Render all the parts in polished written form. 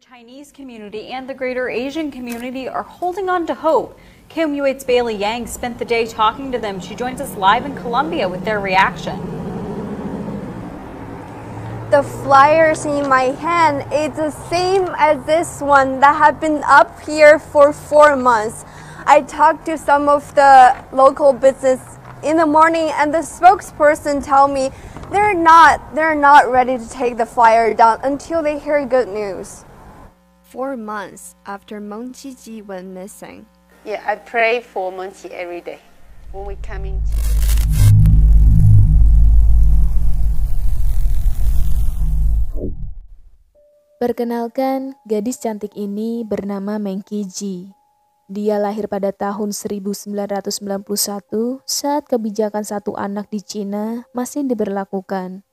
Chinese community and the greater Asian community are holding on to hope. KMUH's Bailey Yang spent the day talking to them. She joins us live in Colombia with their reaction. The flyers in my hand is the same as this one that have been up here for 4 months. I talked to some of the local business in the morning and the spokesperson tell me they're not ready to take the flyer down until they hear good news. 4 months after Meng Qiji went missing. Yeah, I pray for Meng Qi every day when we come in. Perkenalkan, gadis cantik ini bernama Meng Qiji. Dia lahir pada tahun 1991 saat kebijakan satu anak di Cina masih diberlakukan.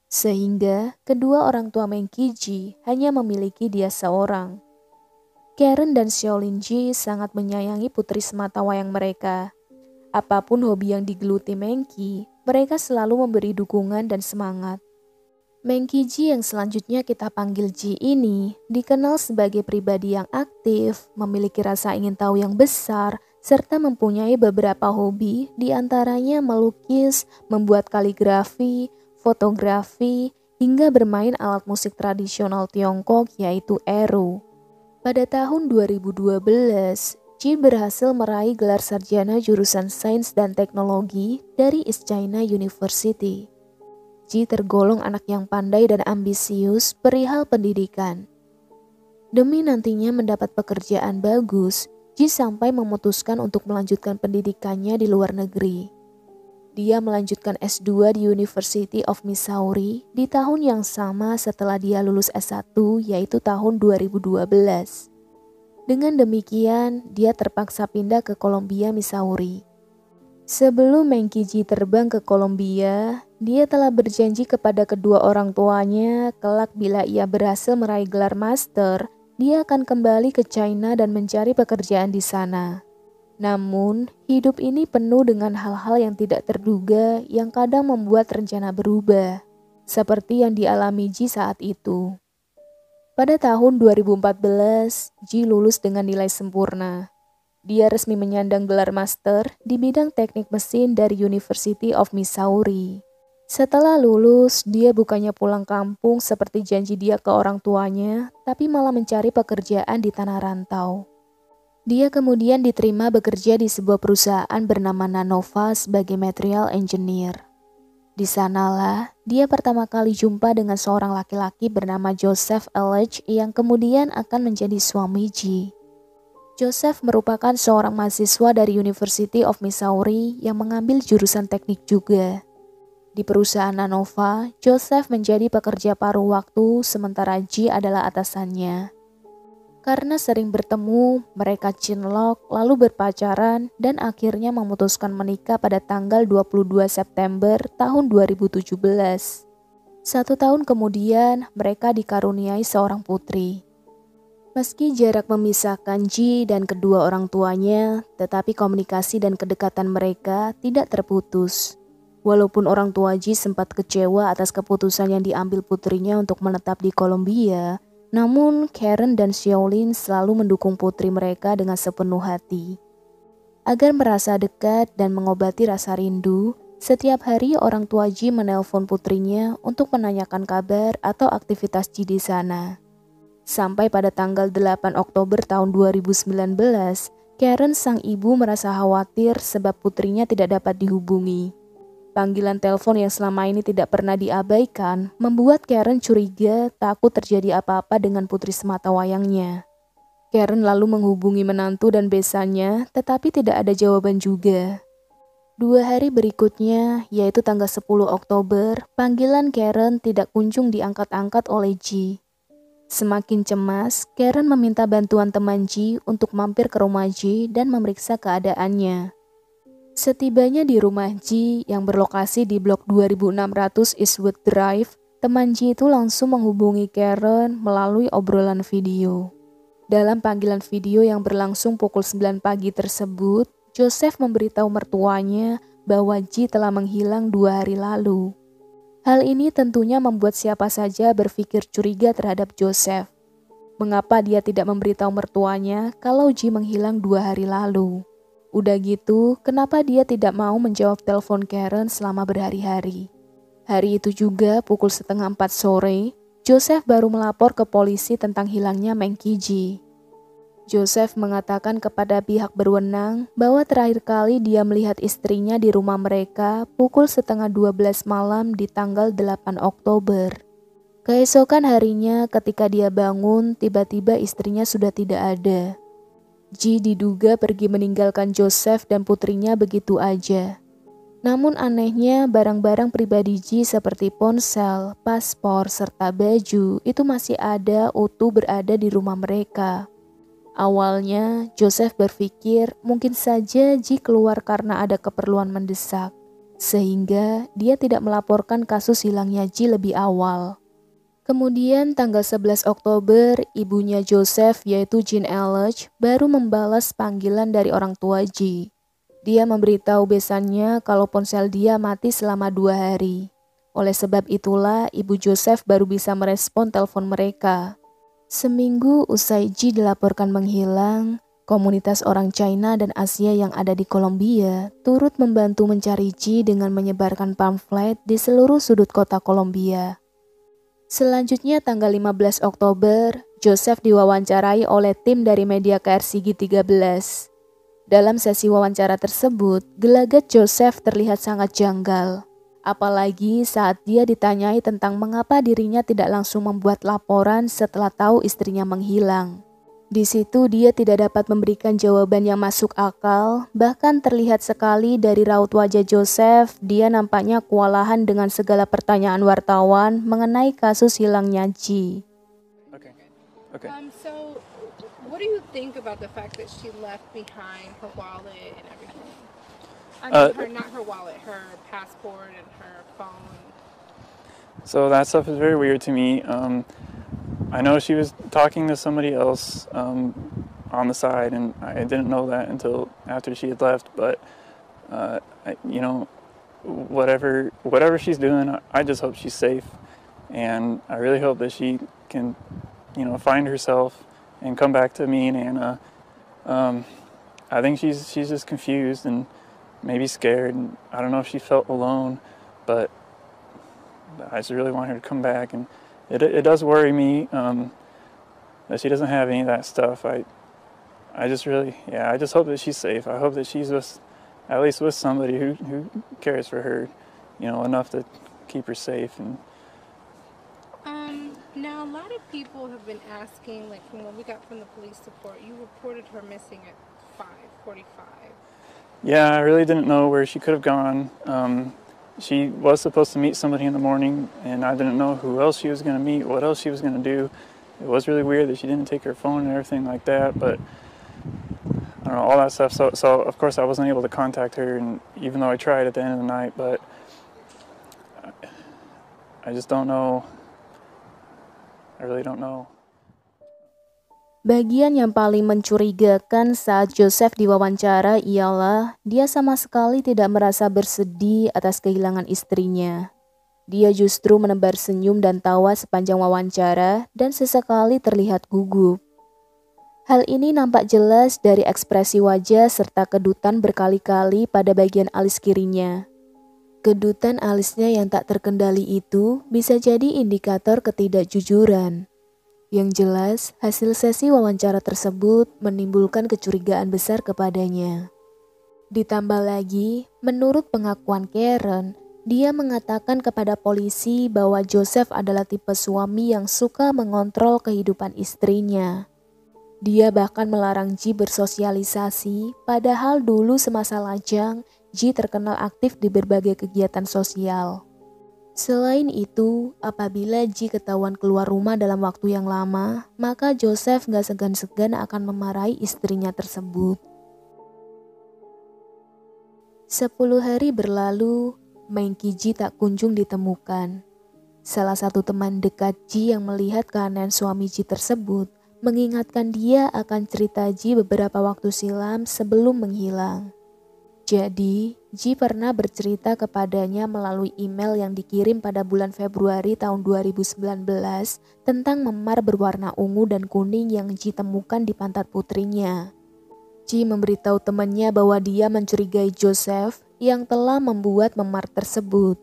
Sehingga kedua orang tua Meng Qiji hanya memiliki dia seorang. Karen dan Xiaolin Ji sangat menyayangi putri sematawayang mereka. Apapun hobi yang digeluti Meng Qi, mereka selalu memberi dukungan dan semangat. Meng Qiji yang selanjutnya kita panggil Ji ini dikenal sebagai pribadi yang aktif, memiliki rasa ingin tahu yang besar, serta mempunyai beberapa hobi, diantaranya melukis, membuat kaligrafi, fotografi, hingga bermain alat musik tradisional Tiongkok yaitu eru. Pada tahun 2012, Ji berhasil meraih gelar sarjana jurusan Sains dan Teknologi dari East China University. Ji tergolong anak yang pandai dan ambisius perihal pendidikan. Demi nantinya mendapat pekerjaan bagus, Ji sampai memutuskan untuk melanjutkan pendidikannya di luar negeri. Dia melanjutkan S2 di University of Missouri di tahun yang sama setelah dia lulus S1 yaitu tahun 2012. Dengan demikian, dia terpaksa pindah ke Columbia, Missouri. Sebelum Meng Qiji terbang ke Columbia, dia telah berjanji kepada kedua orang tuanya kelak bila ia berhasil meraih gelar master, dia akan kembali ke China dan mencari pekerjaan di sana. Namun, hidup ini penuh dengan hal-hal yang tidak terduga yang kadang membuat rencana berubah, seperti yang dialami Ji saat itu. Pada tahun 2014, Ji lulus dengan nilai sempurna. Dia resmi menyandang gelar master di bidang teknik mesin dari University of Missouri. Setelah lulus, dia bukannya pulang kampung seperti janji dia ke orang tuanya, tapi malah mencari pekerjaan di tanah rantau. Dia kemudian diterima bekerja di sebuah perusahaan bernama Nanova sebagai material engineer. Di sanalah dia pertama kali jumpa dengan seorang laki-laki bernama Joseph Elledge yang kemudian akan menjadi suami Ji. Joseph merupakan seorang mahasiswa dari University of Missouri yang mengambil jurusan teknik juga. Di perusahaan Nanova, Joseph menjadi pekerja paruh waktu sementara Ji adalah atasannya. Karena sering bertemu, mereka cinlok lalu berpacaran dan akhirnya memutuskan menikah pada tanggal 22 September tahun 2017. 1 tahun kemudian, mereka dikaruniai seorang putri. Meski jarak memisahkan Ji dan kedua orang tuanya, tetapi komunikasi dan kedekatan mereka tidak terputus. Walaupun orang tua Ji sempat kecewa atas keputusan yang diambil putrinya untuk menetap di Columbia, namun Karen dan Xiaolin selalu mendukung putri mereka dengan sepenuh hati. Agar merasa dekat dan mengobati rasa rindu, setiap hari orang tua Ji menelpon putrinya untuk menanyakan kabar atau aktivitas Ji di sana. Sampai pada tanggal 8 Oktober tahun 2019, Karen sang ibu merasa khawatir sebab putrinya tidak dapat dihubungi. Panggilan telepon yang selama ini tidak pernah diabaikan membuat Karen curiga takut terjadi apa-apa dengan putri sematawayangnya. Karen lalu menghubungi menantu dan besannya, tetapi tidak ada jawaban juga. 2 hari berikutnya, yaitu tanggal 10 Oktober, panggilan Karen tidak kunjung diangkat-angkat oleh Ji. Semakin cemas, Karen meminta bantuan teman Ji untuk mampir ke rumah Ji dan memeriksa keadaannya. Setibanya di rumah Ji yang berlokasi di blok 2600 Eastwood Drive, teman Ji itu langsung menghubungi Karen melalui obrolan video. Dalam panggilan video yang berlangsung pukul 9 pagi tersebut, Joseph memberitahu mertuanya bahwa Ji telah menghilang 2 hari lalu. Hal ini tentunya membuat siapa saja berpikir curiga terhadap Joseph. Mengapa dia tidak memberitahu mertuanya kalau Ji menghilang 2 hari lalu? Udah gitu, kenapa dia tidak mau menjawab telepon Karen selama berhari-hari? Hari itu juga pukul 3:30 sore, Joseph baru melapor ke polisi tentang hilangnya Meng Qiji. Joseph mengatakan kepada pihak berwenang bahwa terakhir kali dia melihat istrinya di rumah mereka pukul 11:30 malam di tanggal 8 Oktober. Keesokan harinya ketika dia bangun, tiba-tiba istrinya sudah tidak ada. Ji diduga pergi meninggalkan Joseph dan putrinya begitu aja. Namun anehnya barang-barang pribadi Ji seperti ponsel, paspor, serta baju itu masih ada utuh berada di rumah mereka. Awalnya Joseph berpikir mungkin saja Ji keluar karena ada keperluan mendesak, sehingga dia tidak melaporkan kasus hilangnya Ji lebih awal. Kemudian tanggal 11 Oktober, ibunya Joseph yaitu Jean Elledge baru membalas panggilan dari orang tua Ji. Dia memberitahu besannya kalau ponsel dia mati selama 2 hari. Oleh sebab itulah ibu Joseph baru bisa merespon telepon mereka. Seminggu usai Ji dilaporkan menghilang, komunitas orang China dan Asia yang ada di Kolombia turut membantu mencari Ji dengan menyebarkan pamflet di seluruh sudut kota Kolombia. Selanjutnya tanggal 15 Oktober, Joseph diwawancarai oleh tim dari media KRCG 13. Dalam sesi wawancara tersebut, gelagat Joseph terlihat sangat janggal. Apalagi saat dia ditanyai tentang mengapa dirinya tidak langsung membuat laporan setelah tahu istrinya menghilang. Di situ dia tidak dapat memberikan jawaban yang masuk akal, bahkan terlihat sekali dari raut wajah Joseph, dia nampaknya kewalahan dengan segala pertanyaan wartawan mengenai kasus hilangnya Ji. Okay. So, what do you think about the fact that she left behind her wallet and everything? I mean, not her wallet, her passport and her phone. So that stuff is very weird to me. I know she was talking to somebody else on the side, and I didn't know that until after she had left. But whatever she's doing, I just hope she's safe, and I really hope that she can, find herself and come back to me and Anna. I think she's just confused and maybe scared. And I don't know if she felt alone, but I just really want her to come back. And it does worry me that she doesn't have any of that stuff. I just hope that she's safe. I hope that she's at least with somebody who cares for her, enough to keep her safe. And now a lot of people have been asking, like from what we got from the police report, you reported her missing at 5:45. Yeah, I really didn't know where she could have gone. She was supposed to meet somebody in the morning, and I didn't know who else she was going to meet, what else she was going to do. It was really weird that she didn't take her phone and everything like that, but I don't know, all that stuff. So of course I wasn't able to contact her, and even though I tried at the end of the night, but I just don't know. I really don't know. Bagian yang paling mencurigakan saat Joseph diwawancara ialah dia sama sekali tidak merasa bersedih atas kehilangan istrinya. Dia justru menebar senyum dan tawa sepanjang wawancara dan sesekali terlihat gugup. Hal ini nampak jelas dari ekspresi wajah serta kedutan berkali-kali pada bagian alis kirinya. Kedutan alisnya yang tak terkendali itu bisa jadi indikator ketidakjujuran. Yang jelas, hasil sesi wawancara tersebut menimbulkan kecurigaan besar kepadanya. Ditambah lagi, menurut pengakuan Karen, dia mengatakan kepada polisi bahwa Joseph adalah tipe suami yang suka mengontrol kehidupan istrinya. Dia bahkan melarang Ji bersosialisasi, padahal dulu semasa lajang, Ji terkenal aktif di berbagai kegiatan sosial. Selain itu, apabila Ji ketahuan keluar rumah dalam waktu yang lama, maka Joseph gak segan-segan akan memarahi istrinya tersebut. 10 hari berlalu, Meng Qiji tak kunjung ditemukan. Salah satu teman dekat Ji yang melihat keanehan suami Ji tersebut, mengingatkan dia akan cerita Ji beberapa waktu silam sebelum menghilang. Jadi, Ji pernah bercerita kepadanya melalui email yang dikirim pada bulan Februari tahun 2019 tentang memar berwarna ungu dan kuning yang Ji temukan di pantat putrinya. Ji memberitahu temannya bahwa dia mencurigai Joseph yang telah membuat memar tersebut.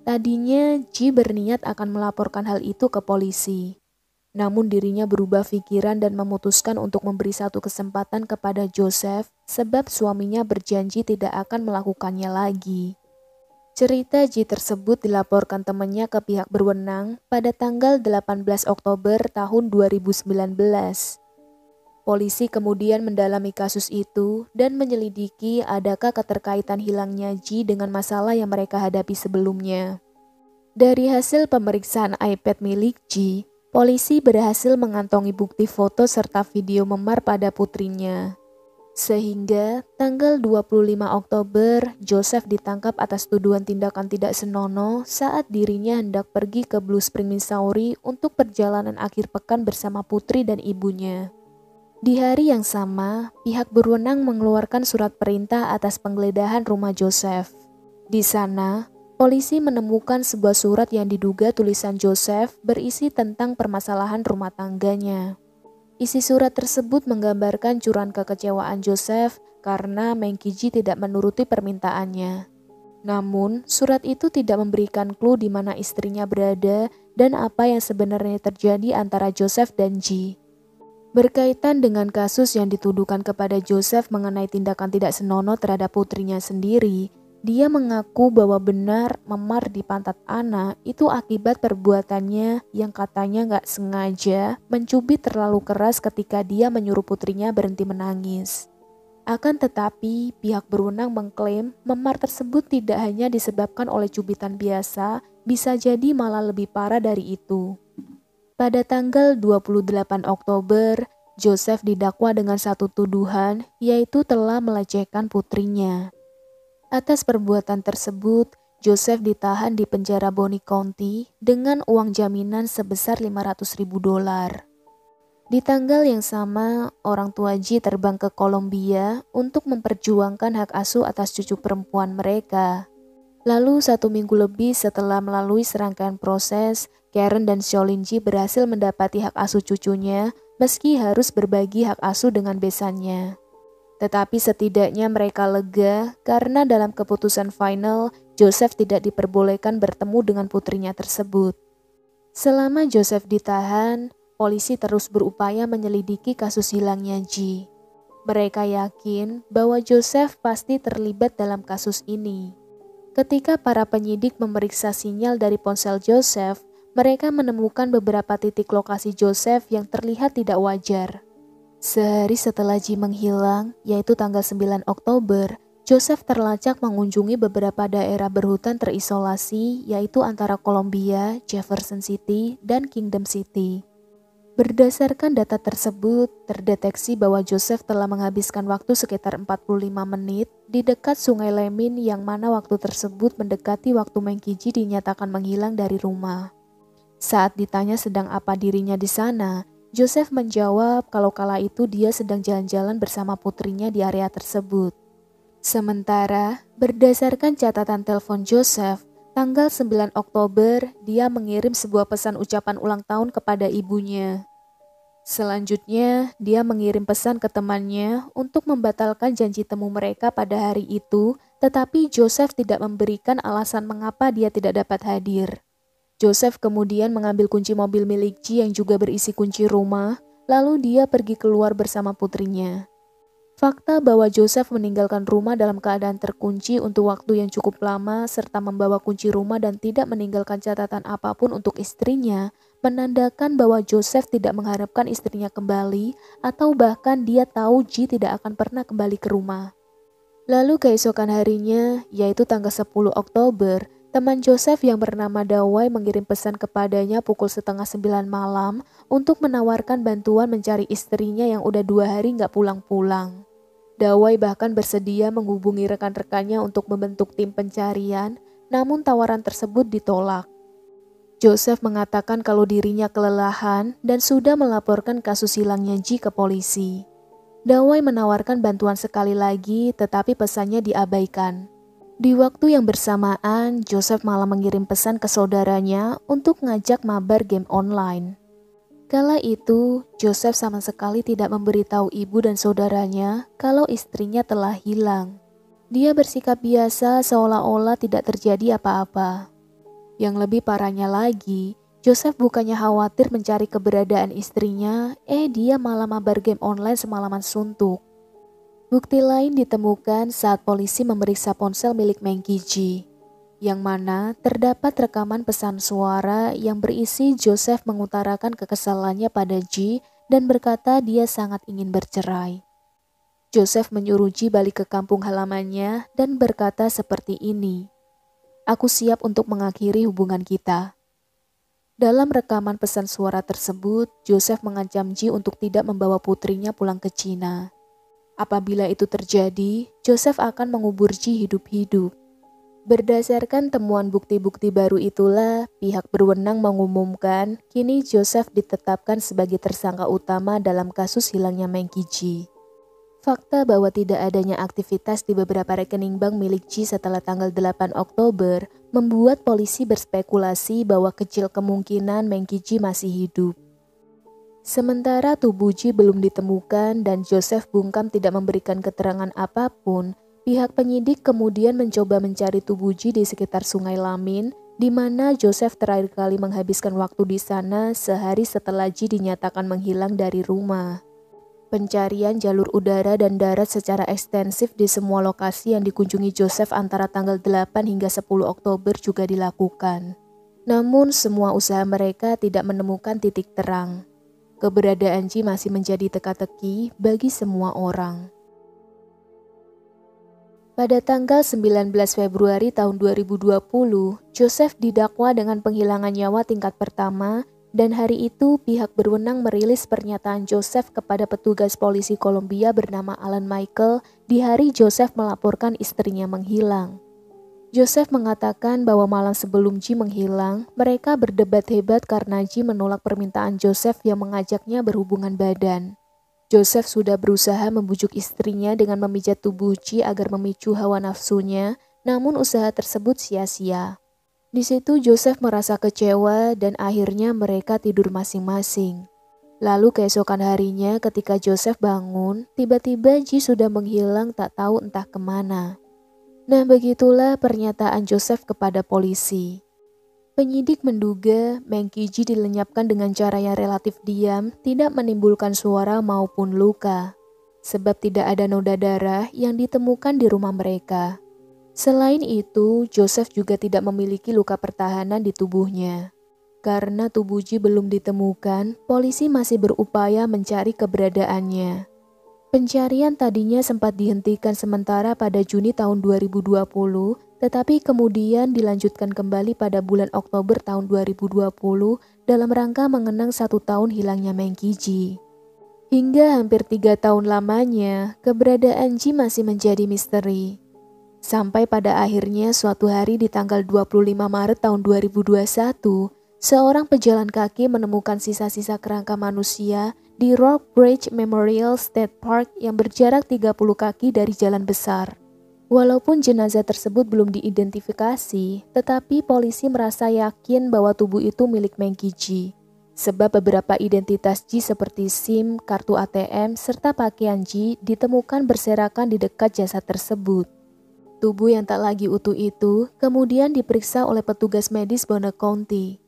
Tadinya, Ji berniat akan melaporkan hal itu ke polisi. Namun dirinya berubah pikiran dan memutuskan untuk memberi satu kesempatan kepada Joseph sebab suaminya berjanji tidak akan melakukannya lagi. Cerita Ji tersebut dilaporkan temannya ke pihak berwenang pada tanggal 18 Oktober tahun 2019. Polisi kemudian mendalami kasus itu dan menyelidiki adakah keterkaitan hilangnya Ji dengan masalah yang mereka hadapi sebelumnya. Dari hasil pemeriksaan iPad milik Ji, polisi berhasil mengantongi bukti foto serta video memar pada putrinya. Sehingga tanggal 25 Oktober, Joseph ditangkap atas tuduhan tindakan tidak senonoh saat dirinya hendak pergi ke Blue Spring, Missouri untuk perjalanan akhir pekan bersama putri dan ibunya. Di hari yang sama, pihak berwenang mengeluarkan surat perintah atas penggeledahan rumah Joseph. Di sana, polisi menemukan sebuah surat yang diduga tulisan Joseph berisi tentang permasalahan rumah tangganya. Isi surat tersebut menggambarkan curahan kekecewaan Joseph karena Meng Kiji tidak menuruti permintaannya. Namun, surat itu tidak memberikan clue di mana istrinya berada dan apa yang sebenarnya terjadi antara Joseph dan Ji. Berkaitan dengan kasus yang dituduhkan kepada Joseph mengenai tindakan tidak senonoh terhadap putrinya sendiri, dia mengaku bahwa benar memar di pantat Anna itu akibat perbuatannya yang katanya gak sengaja mencubit terlalu keras ketika dia menyuruh putrinya berhenti menangis. Akan tetapi, pihak berwenang mengklaim memar tersebut tidak hanya disebabkan oleh cubitan biasa, bisa jadi malah lebih parah dari itu. Pada tanggal 28 Oktober, Joseph didakwa dengan satu tuduhan, yaitu telah melecehkan putrinya. Atas perbuatan tersebut, Joseph ditahan di penjara Bonny County dengan uang jaminan sebesar $500.000. Di tanggal yang sama, orang tua Ji terbang ke Kolombia untuk memperjuangkan hak asuh atas cucu perempuan mereka. Lalu 1 minggu lebih setelah melalui serangkaian proses, Karen dan Xiaolin Ji berhasil mendapati hak asuh cucunya meski harus berbagi hak asuh dengan besannya. Tetapi setidaknya mereka lega karena dalam keputusan final, Joseph tidak diperbolehkan bertemu dengan putrinya tersebut. Selama Joseph ditahan, polisi terus berupaya menyelidiki kasus hilangnya Ji. Mereka yakin bahwa Joseph pasti terlibat dalam kasus ini. Ketika para penyidik memeriksa sinyal dari ponsel Joseph, mereka menemukan beberapa titik lokasi Joseph yang terlihat tidak wajar. Sehari setelah Ji menghilang, yaitu tanggal 9 Oktober, Joseph terlacak mengunjungi beberapa daerah berhutan terisolasi, yaitu antara Columbia, Jefferson City, dan Kingdom City. Berdasarkan data tersebut, terdeteksi bahwa Joseph telah menghabiskan waktu sekitar 45 menit di dekat Sungai Lemin yang mana waktu tersebut mendekati waktu Meng Kiji dinyatakan menghilang dari rumah. Saat ditanya sedang apa dirinya di sana, Joseph menjawab kalau kala itu dia sedang jalan-jalan bersama putrinya di area tersebut. Sementara, berdasarkan catatan telepon Joseph, tanggal 9 Oktober, dia mengirim sebuah pesan ucapan ulang tahun kepada ibunya. Selanjutnya, dia mengirim pesan ke temannya untuk membatalkan janji temu mereka pada hari itu, tetapi Joseph tidak memberikan alasan mengapa dia tidak dapat hadir. Joseph kemudian mengambil kunci mobil milik Ji yang juga berisi kunci rumah, lalu dia pergi keluar bersama putrinya. Fakta bahwa Joseph meninggalkan rumah dalam keadaan terkunci untuk waktu yang cukup lama serta membawa kunci rumah dan tidak meninggalkan catatan apapun untuk istrinya, menandakan bahwa Joseph tidak mengharapkan istrinya kembali atau bahkan dia tahu Ji tidak akan pernah kembali ke rumah. Lalu keesokan harinya, yaitu tanggal 10 Oktober, teman Joseph yang bernama Dawai mengirim pesan kepadanya pukul 8:30 malam untuk menawarkan bantuan mencari istrinya yang udah 2 hari gak pulang-pulang. Dawai bahkan bersedia menghubungi rekan-rekannya untuk membentuk tim pencarian, namun tawaran tersebut ditolak. Joseph mengatakan kalau dirinya kelelahan dan sudah melaporkan kasus hilangnya Ji ke polisi. Dawei menawarkan bantuan sekali lagi, tetapi pesannya diabaikan. Di waktu yang bersamaan, Joseph malah mengirim pesan ke saudaranya untuk ngajak mabar game online. Kala itu, Joseph sama sekali tidak memberitahu ibu dan saudaranya kalau istrinya telah hilang. Dia bersikap biasa seolah-olah tidak terjadi apa-apa. Yang lebih parahnya lagi, Joseph bukannya khawatir mencari keberadaan istrinya, dia malah mabar game online semalaman suntuk. Bukti lain ditemukan saat polisi memeriksa ponsel milik Meng Qiji, yang mana terdapat rekaman pesan suara yang berisi Joseph mengutarakan kekesalannya pada Ji dan berkata dia sangat ingin bercerai. Joseph menyuruh Ji balik ke kampung halamannya dan berkata seperti ini, "Aku siap untuk mengakhiri hubungan kita." Dalam rekaman pesan suara tersebut, Joseph mengancam Ji untuk tidak membawa putrinya pulang ke Cina. Apabila itu terjadi, Joseph akan mengubur Ji hidup-hidup. Berdasarkan temuan bukti-bukti baru itulah, pihak berwenang mengumumkan kini Joseph ditetapkan sebagai tersangka utama dalam kasus hilangnya Meng Qiji. Fakta bahwa tidak adanya aktivitas di beberapa rekening bank milik Ji setelah tanggal 8 Oktober membuat polisi berspekulasi bahwa kecil kemungkinan Meng Qiji masih hidup. Sementara tubuh Ji belum ditemukan dan Joseph bungkam tidak memberikan keterangan apapun, pihak penyidik kemudian mencoba mencari tubuh Ji di sekitar Sungai Lamin, di mana Joseph terakhir kali menghabiskan waktu di sana sehari setelah Ji dinyatakan menghilang dari rumah. Pencarian jalur udara dan darat secara ekstensif di semua lokasi yang dikunjungi Joseph antara tanggal 8 hingga 10 Oktober juga dilakukan. Namun semua usaha mereka tidak menemukan titik terang. Keberadaan Ji masih menjadi teka-teki bagi semua orang. Pada tanggal 19 Februari tahun 2020, Joseph didakwa dengan penghilangan nyawa tingkat pertama. Dan hari itu pihak berwenang merilis pernyataan Joseph kepada petugas polisi Kolombia bernama Alan Michael di hari Joseph melaporkan istrinya menghilang. Joseph mengatakan bahwa malam sebelum Ji menghilang, mereka berdebat hebat karena Ji menolak permintaan Joseph yang mengajaknya berhubungan badan. Joseph sudah berusaha membujuk istrinya dengan memijat tubuh Ji agar memicu hawa nafsunya, namun usaha tersebut sia-sia. Di situ Joseph merasa kecewa dan akhirnya mereka tidur masing-masing. Lalu keesokan harinya ketika Joseph bangun, tiba-tiba Ji sudah menghilang tak tahu entah kemana. Nah begitulah pernyataan Joseph kepada polisi. Penyidik menduga Meng Qiji dilenyapkan dengan cara yang relatif diam, tidak menimbulkan suara maupun luka. Sebab tidak ada noda darah yang ditemukan di rumah mereka. Selain itu, Joseph juga tidak memiliki luka pertahanan di tubuhnya. Karena tubuh Ji belum ditemukan, polisi masih berupaya mencari keberadaannya. Pencarian tadinya sempat dihentikan sementara pada Juni tahun 2020, tetapi kemudian dilanjutkan kembali pada bulan Oktober tahun 2020 dalam rangka mengenang 1 tahun hilangnya Meng Qiji. Hingga hampir 3 tahun lamanya, keberadaan Ji masih menjadi misteri. Sampai pada akhirnya suatu hari di tanggal 25 Maret tahun 2021, seorang pejalan kaki menemukan sisa-sisa kerangka manusia di Rock Bridge Memorial State Park yang berjarak 30 kaki dari jalan besar. Walaupun jenazah tersebut belum diidentifikasi, tetapi polisi merasa yakin bahwa tubuh itu milik Meng Qiji. Sebab beberapa identitas Ji seperti SIM, kartu ATM, serta pakaian Ji ditemukan berserakan di dekat jasad tersebut. Tubuh yang tak lagi utuh itu kemudian diperiksa oleh petugas medis Bonner County.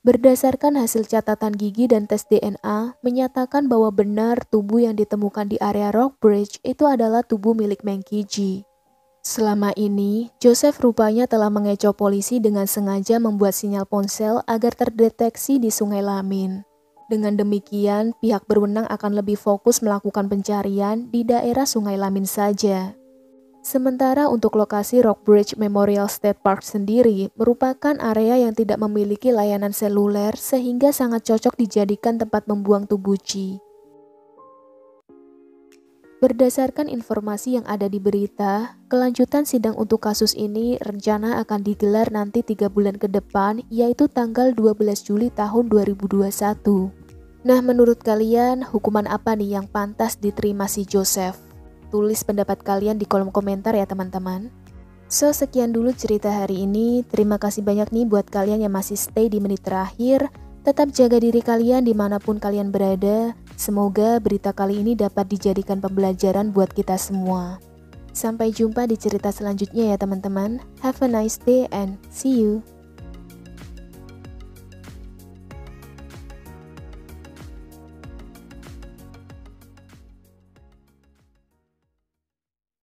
Berdasarkan hasil catatan gigi dan tes DNA, menyatakan bahwa benar tubuh yang ditemukan di area Rock Bridge itu adalah tubuh milik Meng Qiji. Selama ini, Joseph rupanya telah mengecoh polisi dengan sengaja membuat sinyal ponsel agar terdeteksi di Sungai Lamin. Dengan demikian, pihak berwenang akan lebih fokus melakukan pencarian di daerah Sungai Lamin saja. Sementara untuk lokasi Rock Bridge Memorial State Park sendiri merupakan area yang tidak memiliki layanan seluler sehingga sangat cocok dijadikan tempat membuang tubuh Ji. Berdasarkan informasi yang ada di berita, kelanjutan sidang untuk kasus ini rencana akan digelar nanti 3 bulan ke depan, yaitu tanggal 12 Juli tahun 2021. Nah, menurut kalian hukuman apa nih yang pantas diterima si Joseph? Tulis pendapat kalian di kolom komentar ya teman-teman. So, sekian dulu cerita hari ini. Terima kasih banyak nih buat kalian yang masih stay di menit terakhir. Tetap jaga diri kalian dimanapun kalian berada. Semoga berita kali ini dapat dijadikan pembelajaran buat kita semua. Sampai jumpa di cerita selanjutnya ya teman-teman. Have a nice day and see you.